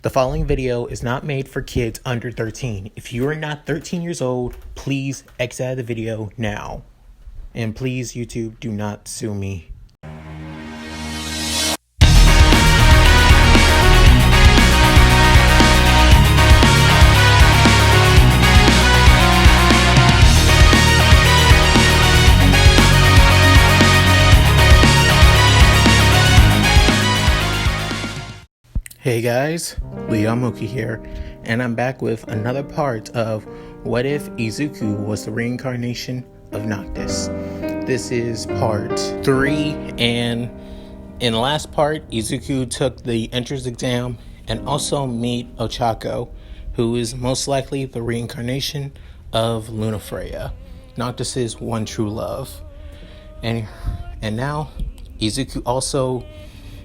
The following video is not made for kids under 13. If you are not 13 years old, please exit out of the video now. And please, YouTube, do not sue me. Hey guys, Mooky here, and I'm back with another part of What If Izuku Was the Reincarnation of Noctis. This is part 3, and in the last part, Izuku took the entrance exam and also meet Ochako, who is most likely the reincarnation of Lunafreya, Noctis' one true love. And now, Izuku also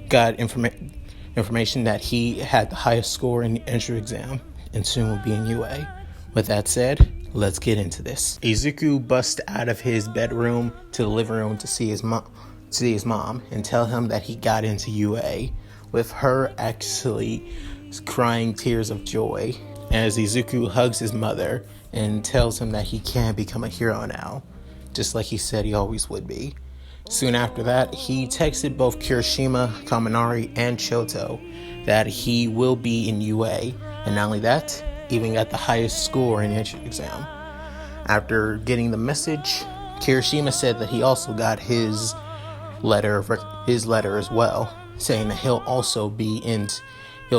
got information that he had the highest score in the entrance exam and soon will be in UA. With that said, let's get into this. Izuku busts out of his bedroom to the living room to see his mom and tell him that he got into UA, with her actually crying tears of joy as Izuku hugs his mother and tells him that he can become a hero now, just like he said he always would be. Soon after that, he texted both Kirishima, Kaminari, and Shoto that he will be in UA, and not only that, even got the highest score in the entrance exam. After getting the message, Kirishima said that he also got his letter as well, saying that he'll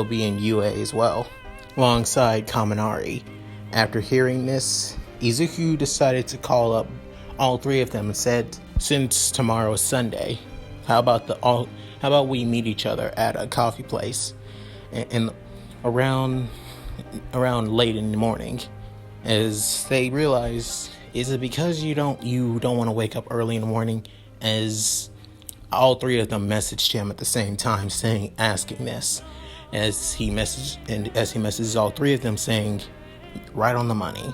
be in UA as well, alongside Kaminari. After hearing this, Izuku decided to call up all three of them and said, since tomorrow is Sunday, how about we meet each other at a coffee place and around late in the morning? As they realize, is it because you don't want to wake up early in the morning? As all three of them messaged him at the same time, asking this, as he messages all three of them saying, right on the money.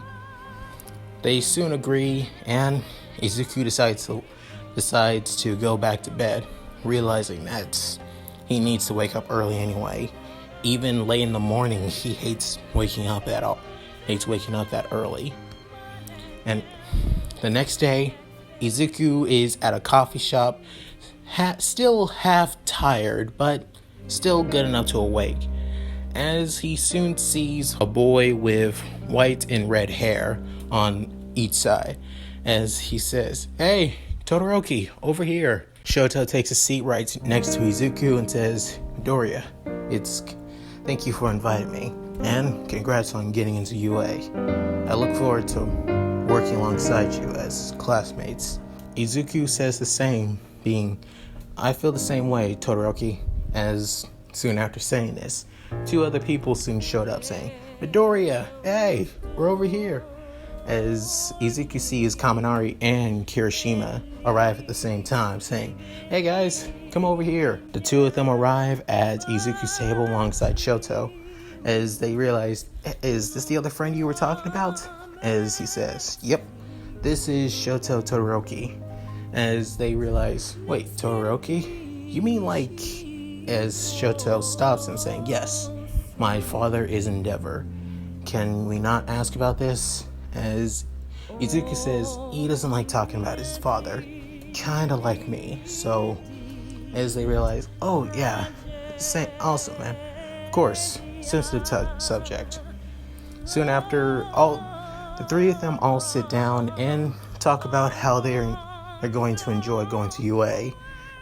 They soon agree, and Izuku decides to go back to bed, realizing that he needs to wake up early anyway. Even late in the morning, he hates waking up that early. And the next day, Izuku is at a coffee shop, still half tired, but still good enough to awake, as he soon sees a boy with white and red hair on each side, as he says, "Hey, Todoroki, over here." Shoto takes a seat right next to Izuku and says, "Doria, thank you for inviting me, and congrats on getting into UA. I look forward to working alongside you as classmates." Izuku says the same, being, "I feel the same way, Todoroki." As soon after saying this, two other people soon showed up saying, "Midoriya, hey, we're over here." As Izuku sees Kaminari and Kirishima arrive at the same time, saying, "Hey guys, come over here." The two of them arrive at Izuku's table alongside Shoto, as they realize, "Is this the other friend you were talking about?" As he says, "Yep, this is Shoto Todoroki." As they realize, "Wait, Todoroki? You mean like..." As Shoto stops him, saying, "Yes, my father is Endeavor. Can we not ask about this?" As Izuku says he doesn't like talking about his father, kinda like me. So, as they realize, "Oh yeah, awesome, man. Of course, sensitive subject." Soon after, the three of them all sit down and talk about how they're going to enjoy going to UA,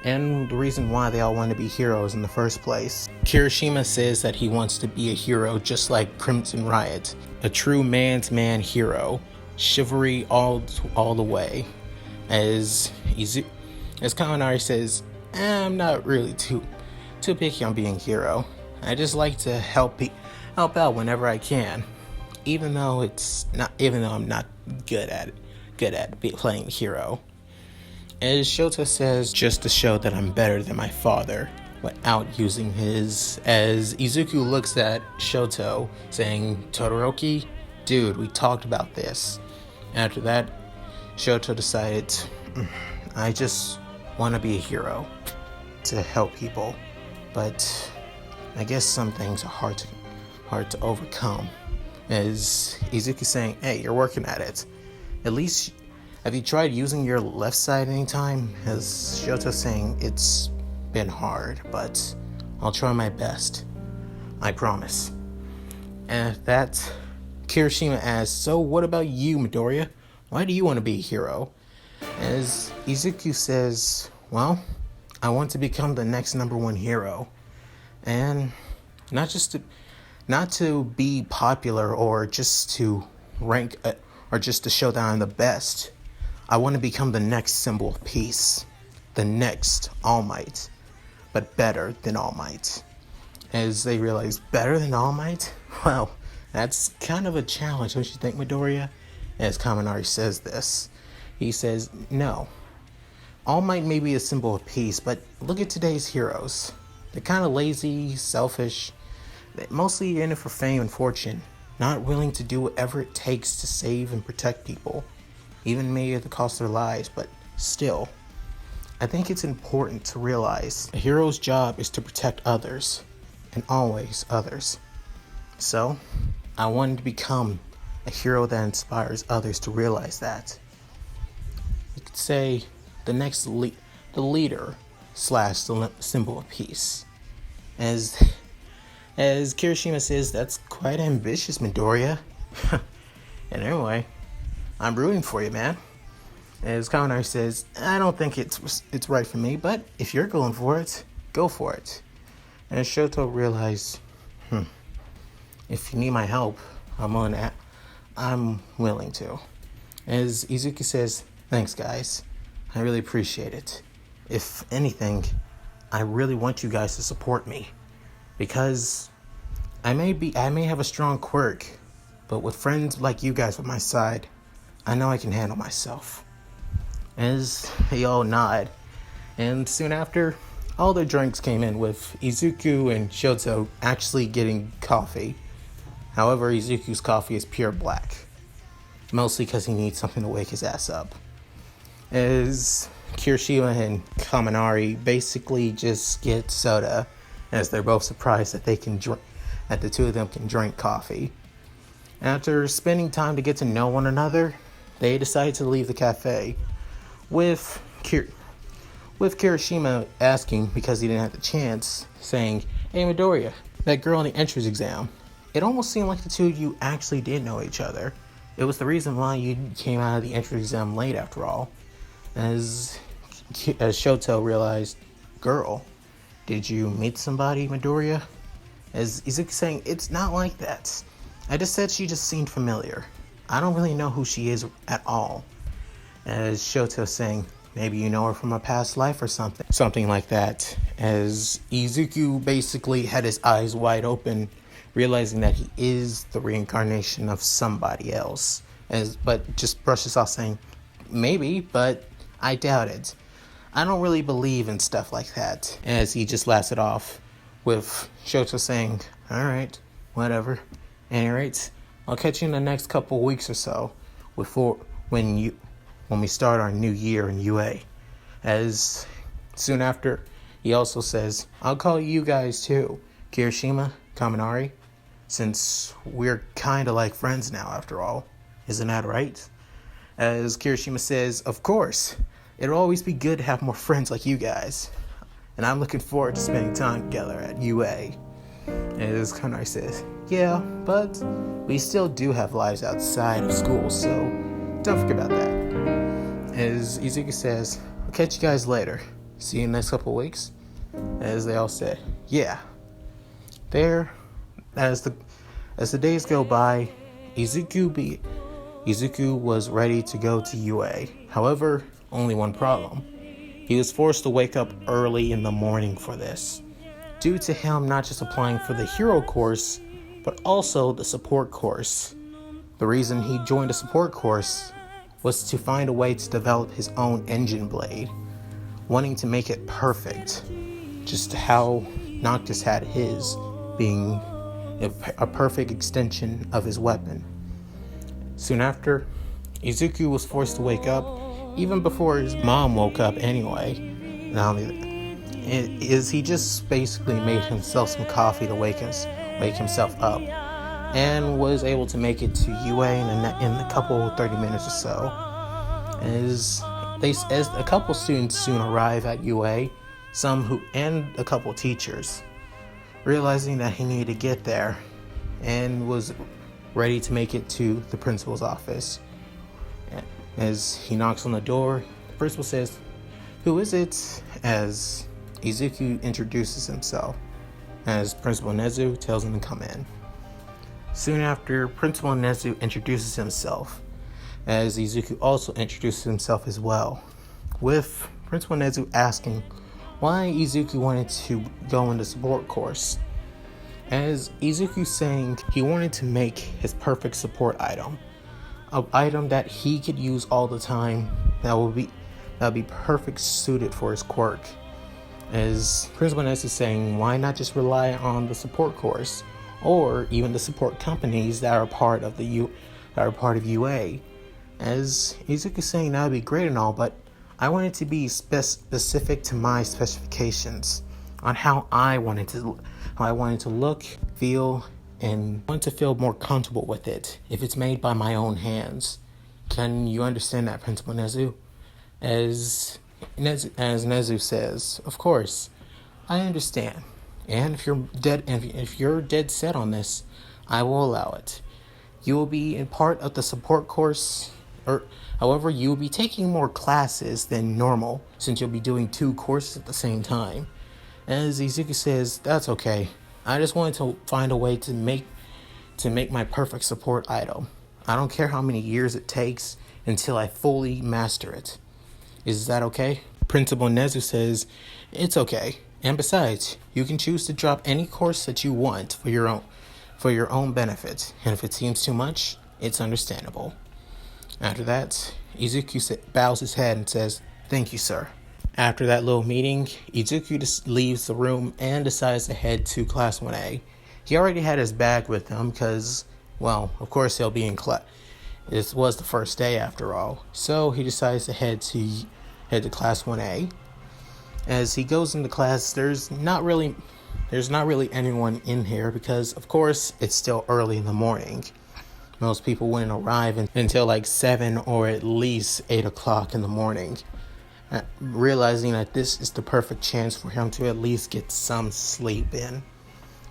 and the reason why they all want to be heroes in the first place. Kirishima says that he wants to be a hero just like Crimson Riot, a true man's man hero, chivalry all the way. As Kaminari says, "I'm not really too picky on being a hero. I just like to help out whenever I can, even though I'm not good at playing hero." As Shoto says, "Just to show that I'm better than my father," without using his. As Izuku looks at Shoto, saying, "Todoroki, dude, we talked about this." After that, Shoto decided, "I just want to be a hero to help people, but I guess some things are hard to overcome. As Izuku saying, hey, you're working at it. At least, have you tried using your left side anytime? As Shoto saying, it's been hard, but I'll try my best. I promise. And at that, Kirishima asks, so what about you, Midoriya? Why do you want to be a hero? As Izuku says, well, I want to become the next #1 hero. And not to be popular or just to rank or just to show that I'm the best. I want to become the next symbol of peace. The next All Might. But better than All Might. As they realize, better than All Might? Well, that's kind of a challenge, don't you think, Midoriya? As Kaminari says this. He says, no. All Might may be a symbol of peace, but look at today's heroes. They're kind of lazy, selfish, mostly in it for fame and fortune, not willing to do whatever it takes to save and protect people, even maybe at the cost of their lives, but still. I think it's important to realize a hero's job is to protect others, and always others. So, I wanted to become a hero that inspires others to realize that. You could say the next the leader / the symbol of peace. As Kirishima says, that's quite ambitious, Midoriya. And anyway, I'm rooting for you, man. As Kaminari says, I don't think it's right for me, but if you're going for it, go for it. And as Shoto realized, if you need my help, I'm willing to. As Izuku says, thanks guys. I really appreciate it. If anything, I really want you guys to support me. Because I may have a strong quirk, but with friends like you guys on my side, I know I can handle myself. As they all nod, and soon after, all their drinks came in with Izuku and Shoto actually getting coffee. However, Izuku's coffee is pure black, mostly because he needs something to wake his ass up. As Kirishima and Kaminari basically just get soda, as they're both surprised that that the two of them can drink coffee. After spending time to get to know one another, they decide to leave the cafe, with Kirishima asking, because he didn't have the chance, saying, hey Midoriya, that girl in the entrance exam, it almost seemed like the two of you actually did know each other. It was the reason why you came out of the entrance exam late after all. As Shoto realized, girl, did you meet somebody, Midoriya? As Izuku saying, it's not like that. I just said she just seemed familiar. I don't really know who she is at all. As Shoto saying, maybe you know her from a past life or something. Something like that. As Izuku basically had his eyes wide open, realizing that he is the reincarnation of somebody else. But just brushes off saying, maybe, but I doubt it. I don't really believe in stuff like that. As he just laughs it off with Shoto saying, alright, whatever. Any rate, I'll catch you in the next couple weeks or so when we start our new year in UA. As soon after, he also says, I'll call you guys too, Kirishima, Kaminari, since we're kinda like friends now after all. Isn't that right? As Kirishima says, of course, it'll always be good to have more friends like you guys. And I'm looking forward to spending time together at UA. As Kaminari says, yeah, but we still do have lives outside of school, so don't forget about that. As Izuku says, I'll catch you guys later. See you in the next couple weeks. As they all said, yeah. As the days go by, Izuku was ready to go to UA. However, only one problem. He was forced to wake up early in the morning for this, due to him not just applying for the hero course, but also the support course. The reason he joined the support course was to find a way to develop his own engine blade, wanting to make it perfect, just how Noctis had his, being a perfect extension of his weapon. Soon after, Izuku was forced to wake up, even before his mom woke up anyway. Not only that, he just basically made himself some coffee to wake himself up. and was able to make it to UA in a couple 30 minutes or so. As a couple students soon arrive at UA, and a couple teachers, realizing that he needed to get there, and was ready to make it to the principal's office. As he knocks on the door, the principal says, "Who is it?" As Izuku introduces himself, as Principal Nezu tells him to come in. Soon after, Principal Nezu introduces himself, as Izuku also introduces himself as well, with Principal Nezu asking why Izuku wanted to go in the support course, as Izuku saying he wanted to make his perfect support item, an item that he could use all the time, that would be perfect suited for his quirk. As Principal Nezu is saying, why not just rely on the support course, or even the support companies that are part of UA? As Izuku is saying, that would be great and all, but I want it to be specific to my specifications on how I wanted to look, feel, and want to feel more comfortable with it if it's made by my own hands. Can you understand that, Principal Nezu? As Nezu says, "Of course, I understand. And if you're dead set on this, I will allow it. You will be in part of the support course, however, you will be taking more classes than normal since you'll be doing 2 courses at the same time." As Izuku says, "That's okay. I just wanted to find a way to make my perfect support item. I don't care how many years it takes until I fully master it. Is that okay?" Principal Nezu says, "It's okay. And besides, you can choose to drop any course that you want for your own benefit. And if it seems too much, it's understandable." After that, Izuku bows his head and says, "Thank you, sir." After that little meeting, Izuku just leaves the room and decides to head to Class 1A. He already had his bag with him because, well, of course he'll be in class. This was the first day after all. So he decides to head to Class 1A. As he goes into class, there's not really anyone in here because, of course, it's still early in the morning. Most people wouldn't arrive until like 7 or at least 8 o'clock in the morning. Realizing that this is the perfect chance for him to at least get some sleep in.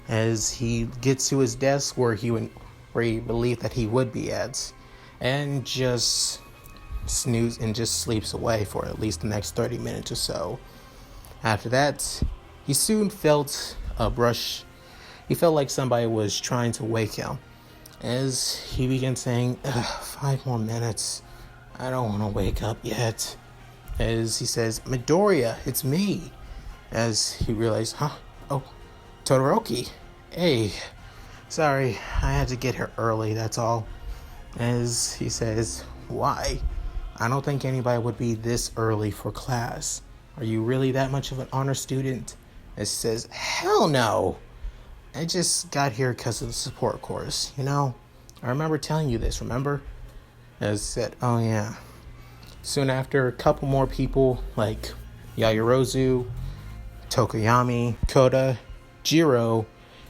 As he gets to his desk where he believed that he would be at, and just snooze and just sleeps away for at least the next 30 minutes or so. After that, he soon felt a brush. He felt like somebody was trying to wake him. As he began saying, 5 more minutes. I don't want to wake up yet. As he says, "Midoriya, it's me." As he realized, oh, Todoroki. Hey, sorry, I had to get here early, that's all. As he says, "Why? I don't think anybody would be this early for class. Are you really that much of an honor student?" As he says, "Hell no. I just got here because of the support course, I remember telling you this, remember?" As said, "Oh yeah." Soon after, a couple more people like Yaoyorozu, Tokoyami, Koda, Jiro,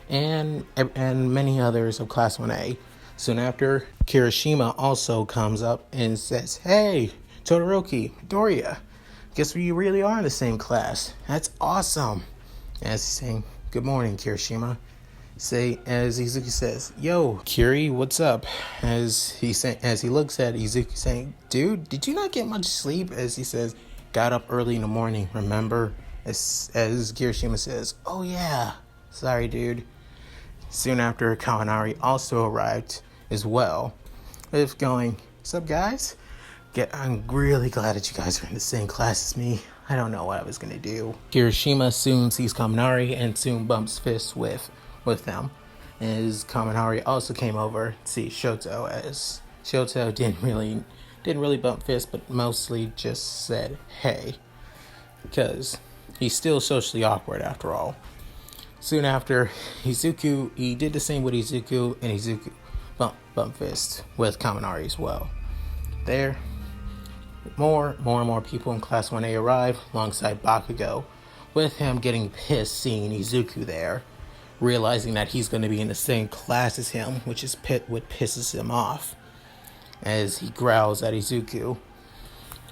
and many others of Class 1A. Soon after, Kirishima also comes up and says, "Hey, Todoroki, Midoriya, guess we really are in the same class. That's awesome." As he's saying, "Good morning, Kirishima." As Izuku says, "Yo, Kiri, what's up?" As he looks at Izuku saying, "Dude, did you not get much sleep?" As he says, "Got up early in the morning, remember?" As Kirishima says, "Oh yeah, sorry, dude." Soon after, Kaminari also arrived as well, with going, "What's up, guys? I'm really glad that you guys are in the same class as me. I don't know what I was gonna do." Kirishima soon sees Kaminari and soon bumps fists with them. As Kaminari also came over to see Shoto, as Shoto didn't really bump fists, but mostly just said hey, because he's still socially awkward after all. Soon after, he did the same with Izuku, and Izuku bump fist with Kaminari as well. There, more and more people in Class 1A arrive alongside Bakugo, with him getting pissed seeing Izuku there. realizing that he's going to be in the same class as him, which is what pisses him off, as he growls at Izuku.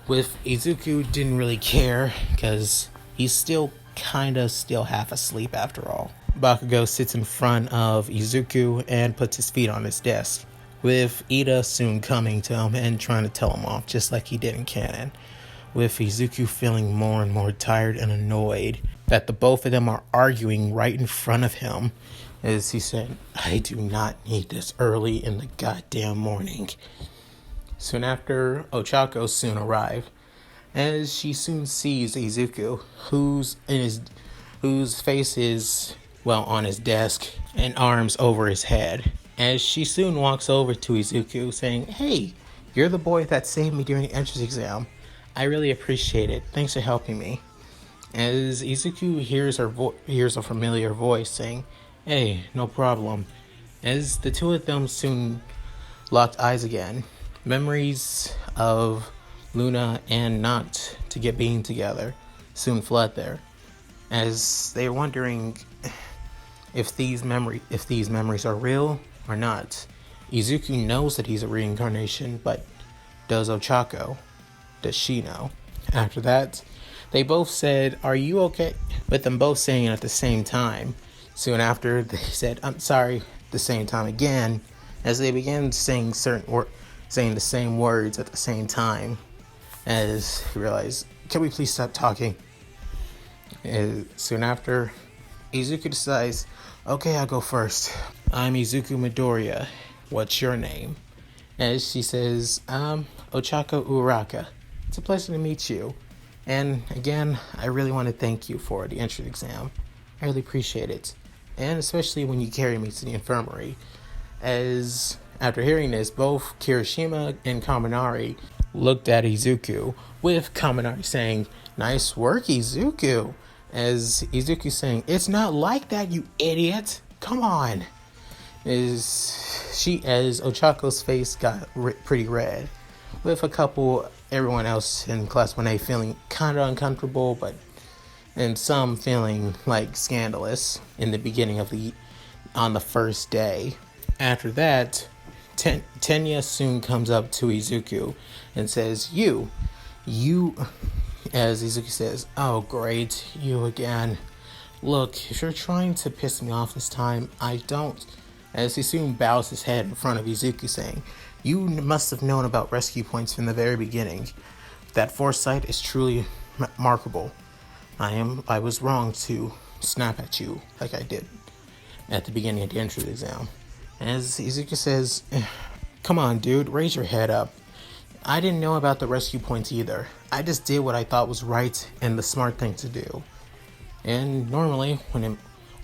With Izuku didn't really care, because he's still half asleep after all. Bakugo sits in front of Izuku and puts his feet on his desk, with Iida soon coming to him and trying to tell him off, just like he did in canon, with Izuku feeling more and more tired and annoyed that the both of them are arguing right in front of him, as he said, "I do not need this early in the goddamn morning." Soon after, Ochako soon arrived, as she soon sees Izuku, whose face is, on his desk and arms over his head, as she soon walks over to Izuku saying, "Hey, you're the boy that saved me during the entrance exam. I really appreciate it. Thanks for helping me." As Izuku hears a familiar voice saying, "Hey, no problem." As the two of them soon locked eyes again, memories of Luna and Noct to get being together soon flood there, as they're wondering if these memories are real or not. Izuku knows that he's a reincarnation, but does Ochako? Does she know? After that, they both said, "Are you okay?" with them both saying it at the same time. Soon after, they said, "I'm sorry," at the same time again, as they began saying saying the same words at the same time, as he realized, "Can we please stop talking?" Soon after, Izuku decides, "Okay, I'll go first. I'm Izuku Midoriya. What's your name?" As she says, Ochako Uraka. It's a pleasure to meet you. And again, I really want to thank you for the entrance exam. I really appreciate it. And especially when you carry me to the infirmary." As after hearing this, both Kirishima and Kaminari looked at Izuku, with Kaminari saying, "Nice work, Izuku." As Izuku saying, "It's not like that, you idiot. Come on." As Ochako's face got pretty red, with everyone else in Class 1A feeling kind of uncomfortable, and some feeling like scandalous in the beginning on the first day. After that, Tenya soon comes up to Izuku and says, you, as Izuku says, "Oh great, you again. Look, if you're trying to piss me off this time, I don't." As he soon bows his head in front of Izuku saying, "You must have known about rescue points from the very beginning. That foresight is truly remarkable. I was wrong to snap at you like I did at the beginning of the entrance exam." As Izuku says, "Come on, dude, raise your head up. I didn't know about the rescue points either. I just did what I thought was right and the smart thing to do. And normally,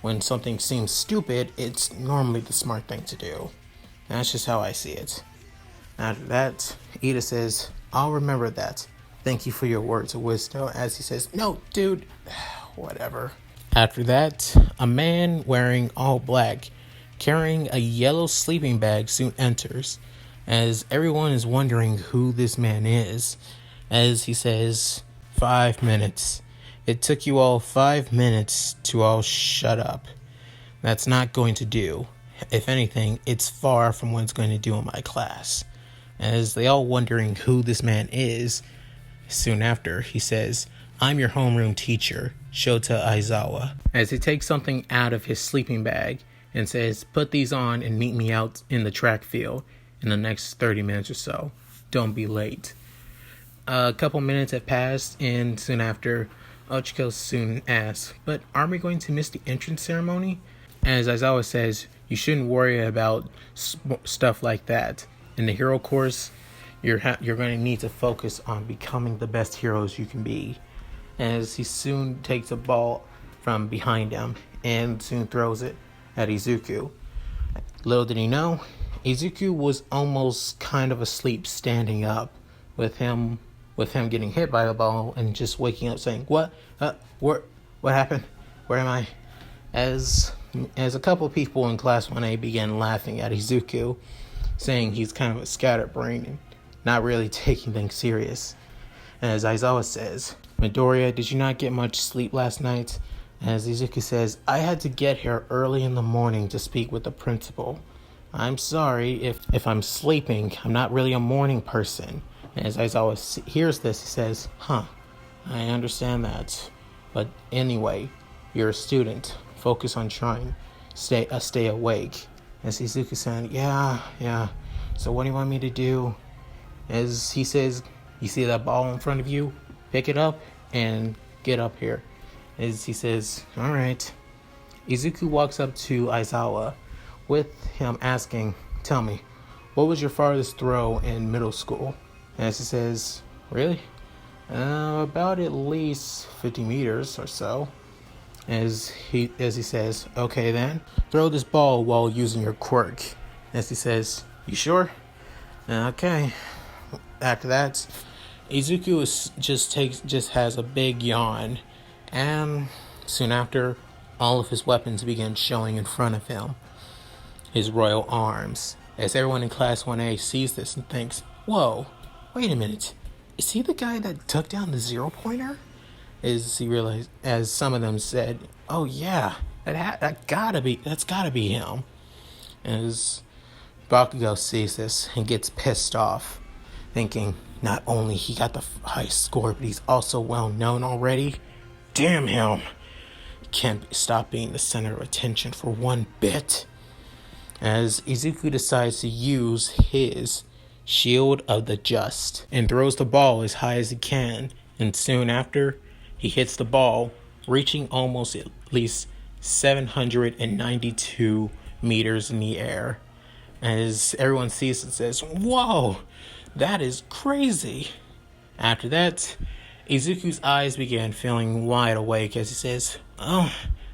when something seems stupid, it's normally the smart thing to do. That's just how I see it." After that, Iida says, "I'll remember that. Thank you for your words of wisdom," as he says, "No, dude," whatever. After that, a man wearing all black, carrying a yellow sleeping bag, soon enters, as everyone is wondering who this man is, as he says, 5 minutes. It took you all 5 minutes to all shut up. That's not going to do. If anything, it's far from what it's going to do in my class." As they all wondering who this man is, soon after, he says, "I'm your homeroom teacher, Shota Aizawa." As he takes something out of his sleeping bag and says, "Put these on and meet me out in the track field in the next 30 minutes or so. Don't be late." A couple minutes have passed, and soon after, Ochako soon asks, "But aren't we going to miss the entrance ceremony?" As Aizawa says, "You shouldn't worry about stuff like that. In the hero course, you're going to need to focus on becoming the best heroes you can be." As he soon takes a ball from behind him and soon throws it at Izuku. Little did he know, Izuku was almost kind of asleep standing up, with him getting hit by the ball and just waking up saying, "What? What happened? Where am I?" As a couple of people in Class 1A began laughing at Izuku, saying he's kind of a scatterbrain and not really taking things serious. As Aizawa says, "Midoriya, did you not get much sleep last night? As Izuku says, I had to get here early in the morning to speak with the principal. I'm sorry if I'm sleeping. I'm not really a morning person. As Aizawa hears this, he says, I understand that. But anyway, you're a student. Focus on trying. Stay awake. As Izuku said, yeah. So what do you want me to do? As he says, you see that ball in front of you? Pick it up and get up here. As he says, alright. Izuku walks up to Aizawa with him asking, tell me, what was your farthest throw in middle school? As he says, really? About at least 50 meters or so. As he says, okay then, throw this ball while using your quirk. As he says, you sure? Okay. After that, Izuku just has a big yawn, and soon after, all of his weapons begin showing in front of him. His royal arms. As everyone in Class 1A sees this and thinks, whoa, wait a minute, is he the guy that took down the zero-pointer? As he realized, as some of them said, oh yeah, that's gotta be him. As Bakugo sees this and gets pissed off, thinking not only he got the highest score, but he's also well known already. Damn him. Can't stop being the center of attention for one bit. As Izuku decides to use his Shield of the Just and throws the ball as high as he can, and soon after, he hits the ball, reaching almost at least 792 meters in the air. As everyone sees it, says, whoa, that is crazy. After that, Izuku's eyes began feeling wide awake as he says, oh,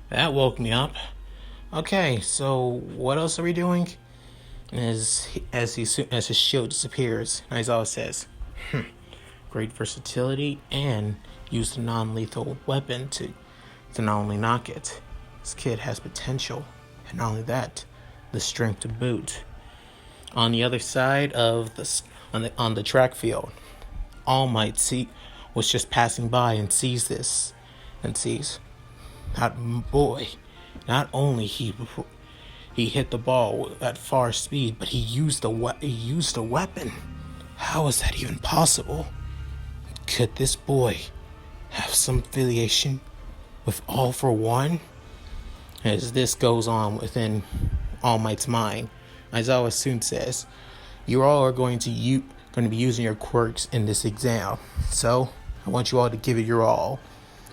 that woke me up. Okay, so what else are we doing? As his shield disappears, Aizawa says, great versatility, and used a non-lethal weapon to not only knock it. This kid has potential, and not only that, the strength to boot. On the other side of on the track field, All Might was just passing by and sees this, and sees, not only he hit the ball at far speed, but he used a weapon. How is that even possible? Could this boy have some affiliation with All for One? As this goes on within All Might's mind, Aizawa soon says, you all are going to be using your quirks in this exam, so I want you all to give it your all.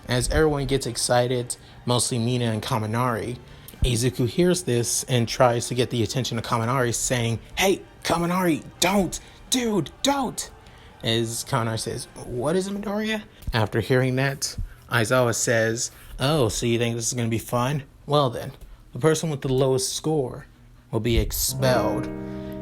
As everyone gets excited, mostly Mina and Kaminari, Izuku hears this and tries to get the attention of Kaminari, saying, hey, Kaminari, don't! Dude, don't! As Kaminari says, what is it, Midoriya? After hearing that, Aizawa says, oh, so you think this is going to be fun? Well then, the person with the lowest score will be expelled.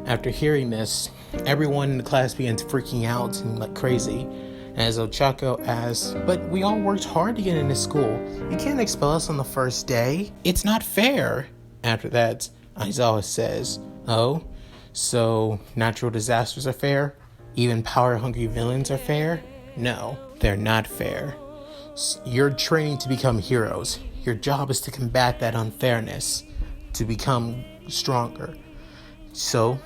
After hearing this, everyone in the class begins freaking out and like crazy. As Ochako asks, but we all worked hard to get into school. You can't expel us on the first day. It's not fair. After that, Aizawa says, oh, so natural disasters are fair? Even power-hungry villains are fair? No, they're not fair. You're training to become heroes. Your job is to combat that unfairness, to become stronger. So,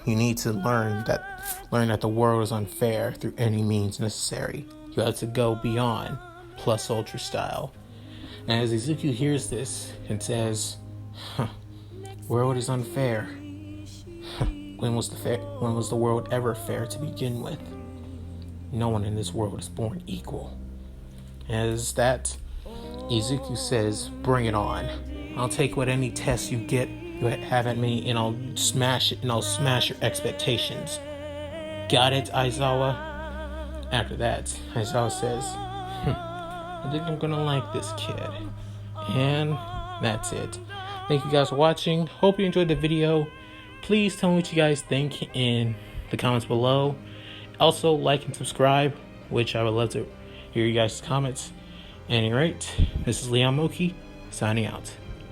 you need to learn that the world is unfair through any means necessary. You have to go beyond plus ultra style. And as Izuku hears this and says, world is unfair. When was the world ever fair to begin with? No one in this world is born equal. As that, Izuku says, bring it on. I'll take what any test you have at me, and I'll smash your expectations. Got it, Aizawa? After that, Aizawa says, I think I'm gonna like this kid. And that's it. Thank you guys for watching. Hope you enjoyed the video. Please tell me what you guys think in the comments below. Also, like and subscribe, which I would love to hear you guys' comments. At any rate, this is Mooky, signing out.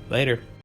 Later.